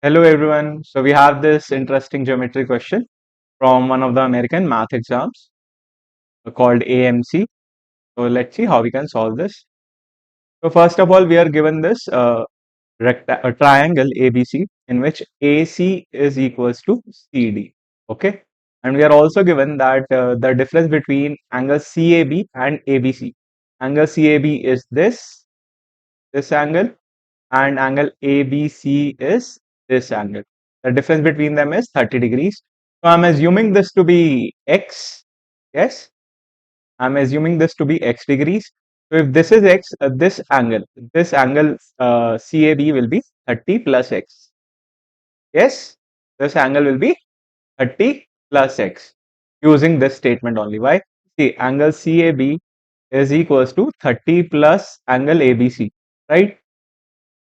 Hello everyone. So we have this interesting geometry question from one of the American math exams called AMC. So let's see how we can solve this. So first of all, we are given this a triangle ABC in which AC is equals to CD. Okay. And we are also given that the difference between angle CAB and ABC. Angle CAB is this angle, and angle ABC is this angle. The difference between them is 30 degrees. So I'm assuming this to be x. Yes, I'm assuming this to be x degrees. So if this is x, this angle CAB will be 30 plus x. Yes, this angle will be 30 plus x using this statement only. Why? See, angle CAB is equals to 30 plus angle ABC, right?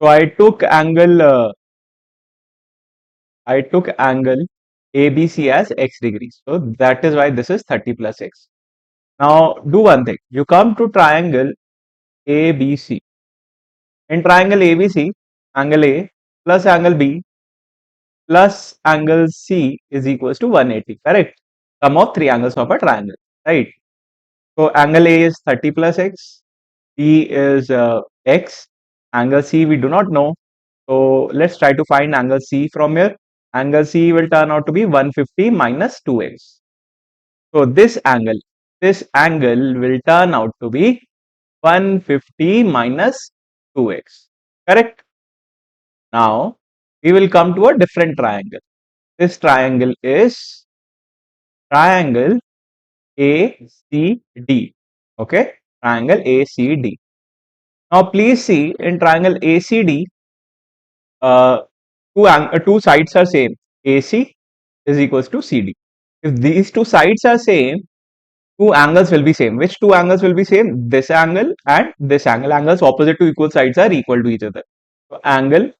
So I took angle ABC as x degrees. So that is why this is 30 plus x. Now do one thing. You come to triangle ABC. In triangle ABC, angle A plus angle B plus angle C is equals to 180. Correct? Sum of three angles of a triangle. Right? So angle A is 30 plus x. B is x. Angle C we do not know. So let's try to find angle C from here. Angle C will turn out to be 150 minus 2x. So this angle will turn out to be 150 minus 2x. Correct? Now we will come to a different triangle. This triangle is triangle ACD. Okay? Triangle ACD. Now please see, in triangle ACD, uh, two sides are same. AC is equals to CD. If these two sides are same, two angles will be same. Which two angles will be same? This angle and this angle. Angles opposite to equal sides are equal to each other. So angle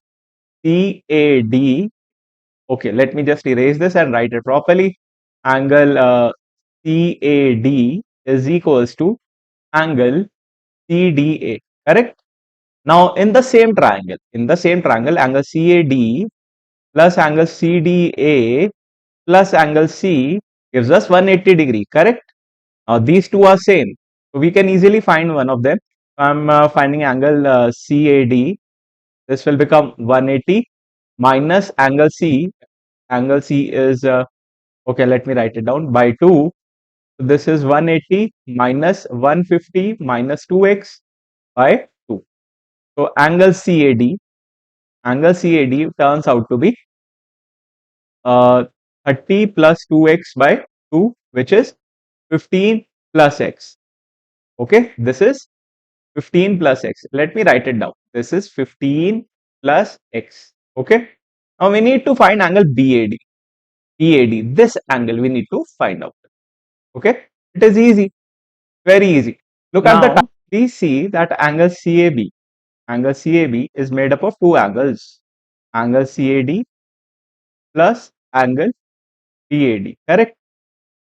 CAD. Okay, let me just erase this and write it properly. Angle CAD is equals to angle CDA. Correct? Now in the same triangle, angle CAD plus angle CDA plus angle C gives us 180 degree. Correct? Now these two are same, so we can easily find one of them. I'm finding angle CAD. This will become 180 minus angle C. Angle C is okay. Let me write it down by 2. This is 180 minus 150 minus 2x by 2. So angle CAD turns out to be 30 plus 2x by 2, which is 15 plus x. Okay, this is 15 plus x. Let me write it down. This is 15 plus x. Okay. Now we need to find angle BAD. This angle we need to find out. Okay. It is easy. Very easy. Look at the time. We see that angle CAB is made up of two angles. Angle CAD plus angle BAD. Correct.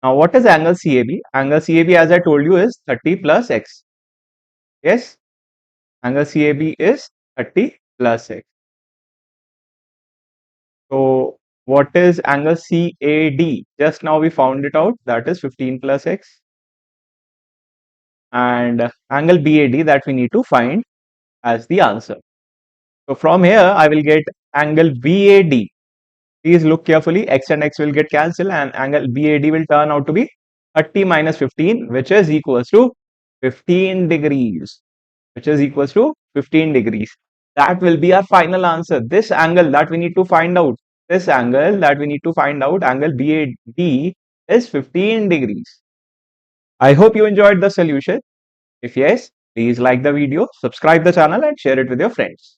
Now what is angle CAB? Angle CAB, as I told you, is 30 plus x. Yes. Angle CAB is 30 plus x. So what is angle CAD? Just now we found it out. That is 15 plus x. And angle BAD, that we need to find as the answer. So from here I will get angle BAD. Please look carefully. X and x will get cancelled and angle BAD will turn out to be 30 minus 15, which is equals to 15 degrees. Which is equals to 15 degrees. That will be our final answer. This angle that we need to find out. Angle BAD is 15 degrees. I hope you enjoyed the solution. If yes, please like the video, subscribe the channel and share it with your friends.